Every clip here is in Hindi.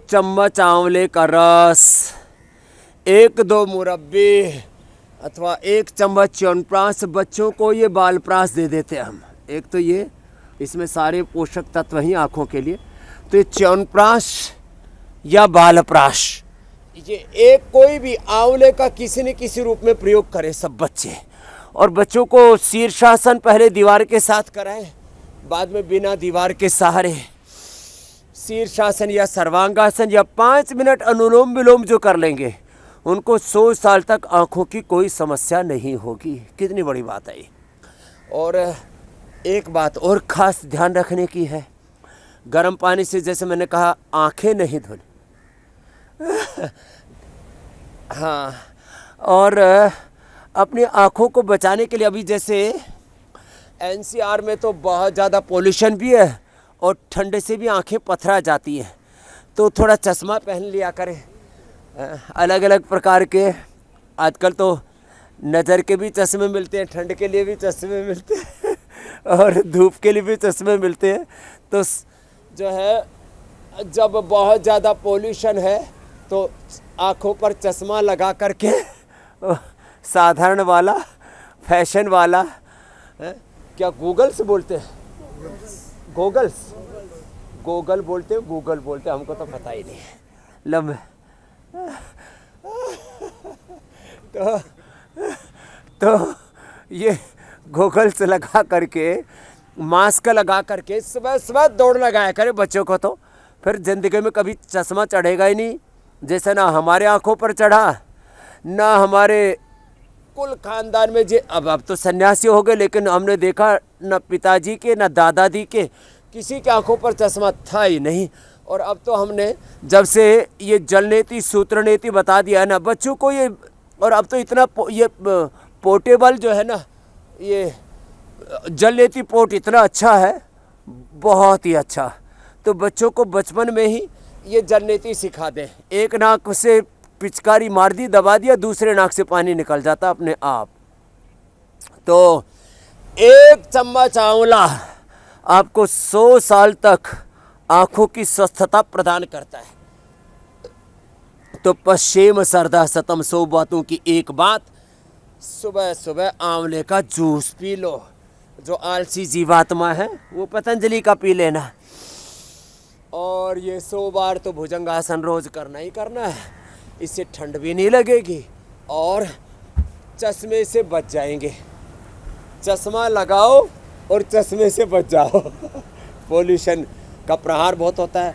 चम्मच आंवले का रस, 1-2 मुरब्बे अथवा 1 चम्मच च्यवनप्राश। बच्चों को ये बालप्राश दे देते हैं हम। एक तो ये, इसमें सारे पोषक तत्व हैं आँखों के लिए। तो ये च्यवनप्राश या बालप्राश, ये एक कोई भी आंवले का किसी न किसी रूप में प्रयोग करें सब बच्चे। और बच्चों को शीर्षासन पहले दीवार के साथ कराएं, बाद में बिना दीवार के सहारे शीर्षासन या सर्वांगासन या 5 मिनट अनुलोम विलोम जो कर लेंगे, उनको 100 साल तक आँखों की कोई समस्या नहीं होगी। कितनी बड़ी बात है ये। और एक बात और ख़ास ध्यान रखने की है, गर्म पानी से जैसे मैंने कहा आँखें नहीं धोनी। हाँ, और अपनी आँखों को बचाने के लिए अभी जैसे एनसीआर में तो बहुत ज़्यादा पोल्यूशन भी है और ठंडे से भी आँखें पथरा जाती हैं, तो थोड़ा चश्मा पहन लिया करें। अलग अलग प्रकार के आजकल तो नज़र के भी चश्मे मिलते हैं, ठंड के लिए भी चश्मे मिलते हैं और धूप के लिए भी चश्मे मिलते हैं। तो जो है जब बहुत ज़्यादा पोल्यूशन है तो आँखों पर चश्मा लगा करके, साधारण वाला, फैशन वाला, क्या गूगल्स बोलते हैं, गोगल्स, गूगल बोलते हैं, गूगल बोलते हैं, हमको तो पता ही नहीं है लम्बे। तो ये गॉगल्स लगा करके, मास्क लगा करके सुबह सुबह दौड़ लगाया करे बच्चों को, तो फिर ज़िंदगी में कभी चश्मा चढ़ेगा ही नहीं। जैसे ना हमारे आँखों पर चढ़ा, ना हमारे कुल खानदान में जे अब तो सन्यासी हो गए, लेकिन हमने देखा न पिताजी के न दादाजी के किसी के आँखों पर चश्मा था ही नहीं। और अब तो हमने जब से ये जल नीति सूत्र नीति बता दिया है ना बच्चों को ये, और अब तो इतना ये पोर्टेबल जो है ना, ये जल नीति पोर्ट इतना अच्छा है, बहुत ही अच्छा। तो बच्चों को बचपन में ही ये जल नीति सिखा दें। एक नाक से पिचकारी मार दी, दबा दिया, दूसरे नाक से पानी निकल जाता अपने आप। तो 1 चम्मच आंवला आपको 100 साल तक आँखों की स्वस्थता प्रदान करता है। तो पश्चिम सरदा सतम 100 बातों की एक बात, सुबह सुबह आंवले का जूस पी लो। जो आलसी जीवात्मा है वो पतंजलि का पी लेना। और ये 100 बार तो भुजंगासन रोज करना ही करना है, इससे ठंड भी नहीं लगेगी और चश्मे से बच जाएंगे। चश्मा लगाओ और चश्मे से बच जाओ। पोल्यूशन का प्रहार बहुत होता है।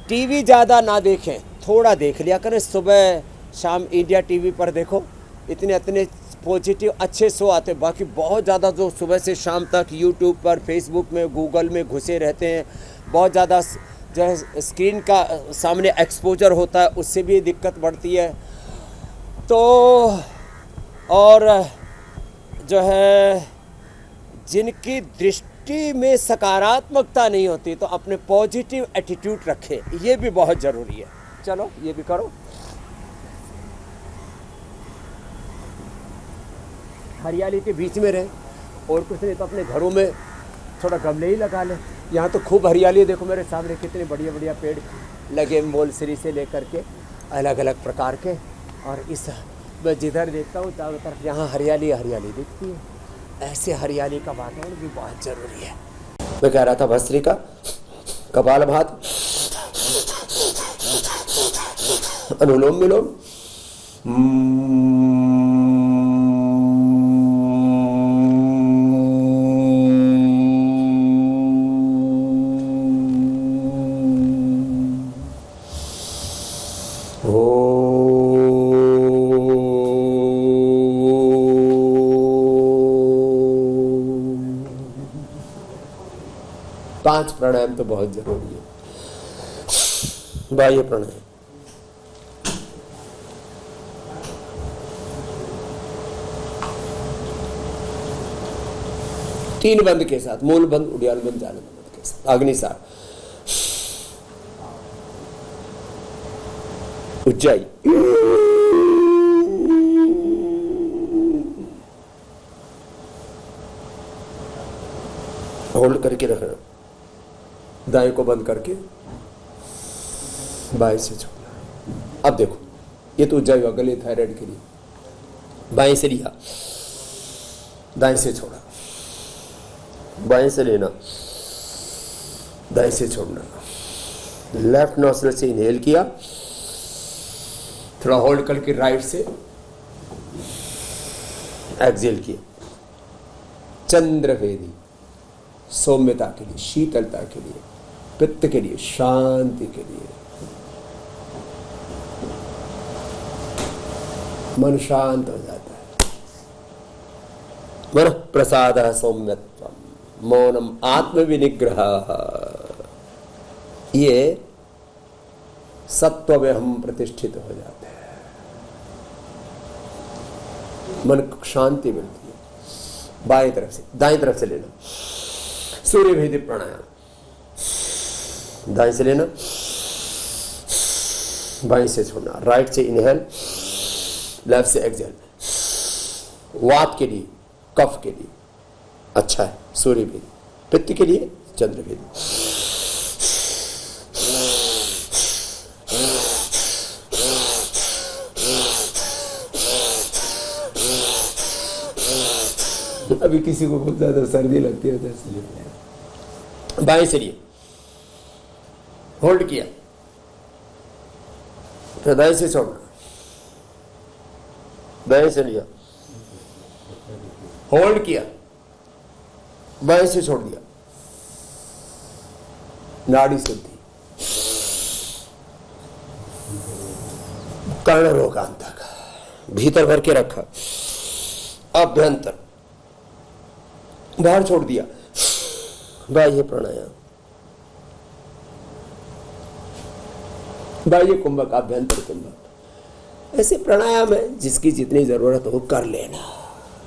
टीवी ज़्यादा ना देखें, थोड़ा देख लिया करें। सुबह शाम इंडिया टीवी पर देखो, इतने पॉजिटिव अच्छे शो आते हैं। बाकी बहुत ज़्यादा जो सुबह से शाम तक यूट्यूब पर, फेसबुक में, गूगल में घुसे रहते हैं, बहुत ज़्यादा जो है स्क्रीन का सामने एक्सपोजर होता है, उससे भी दिक्कत बढ़ती है। तो और जो है जिनकी दृष्टि में सकारात्मकता नहीं होती, तो अपने पॉजिटिव एटीट्यूड रखें, ये भी बहुत ज़रूरी है। चलो ये भी करो। हरियाली के बीच में रहे, और कुछ नहीं तो अपने घरों में थोड़ा गमले ही लगा लें। यहाँ तो खूब हरियाली है, देखो मेरे सामने कितने बढ़िया बढ़िया पेड़ लगे, मोलसरी से लेकर के अलग अलग प्रकार के। और इस मैं जिधर देखता हूँ चारों तरफ यहाँ हरियाली हरियाली दिखती है। ऐसे हरियाली का वातावरण भी बहुत ज़रूरी है। मैं कह रहा था भस्त्रिका, कपालभाति, अनुलोम विलोम, पांच प्राणायाम तो बहुत जरूरी है। बाह्य प्राणायाम, तीन बंद के साथ, मूल बंद, उड़ियाल बंद, जाल बंद के साथ। अग्निसार, उज्जाई, होल्ड करके रखना, दाएं को बंद करके, बाएं से छोड़ना। अब देखो ये तो ऊर्जा विभाग गले थायराइड के लिए, बाएं से लिया, दाएं से छोड़ा, बाएं से लेना, दाएं से छोड़ना। लेफ्ट नोस्ट्रल से इनहेल किया, थोड़ा होल्ड करके राइट से एक्सहेल किया। चंद्रवेदी सौम्यता के लिए, शीतलता के लिए, पित्त के लिए, शांति के लिए, मन शांत हो जाता है। मन प्रसाद सौम्यत्वम मौनम आत्मविनिग्रह, ये सत्व में हम प्रतिष्ठित हो जाते हैं, मन को शांति मिलती है। बाएं तरफ से, दाएं तरफ से लेना, सूर्य भेदी प्राणायाम, दाएं से लेना, बाएं से छोड़ना, राइट से इनहेल, लेफ्ट से एक्सहेल। वात के लिए, कफ के लिए अच्छा है सूर्य भेदी, पित्त के लिए चंद्र भेदी। अभी किसी को बहुत ज्यादा सर्दी लगती है तो इसलिए बाएं से लिए होल्ड किया, फिर दाएं से छोड़ना, दाएं से लिया, होल्ड किया, बाएं से छोड़ दिया। नाड़ी शुद्धि, कर्ण रोगांतक भीतर भर के रखा, अभ्यंतर बाहर छोड़ दिया, बाह्य प्राणायाम, बाह्य कुंभक, अभ्यंतर कुंभक। ऐसे प्राणायाम है जिसकी जितनी जरूरत हो कर लेना।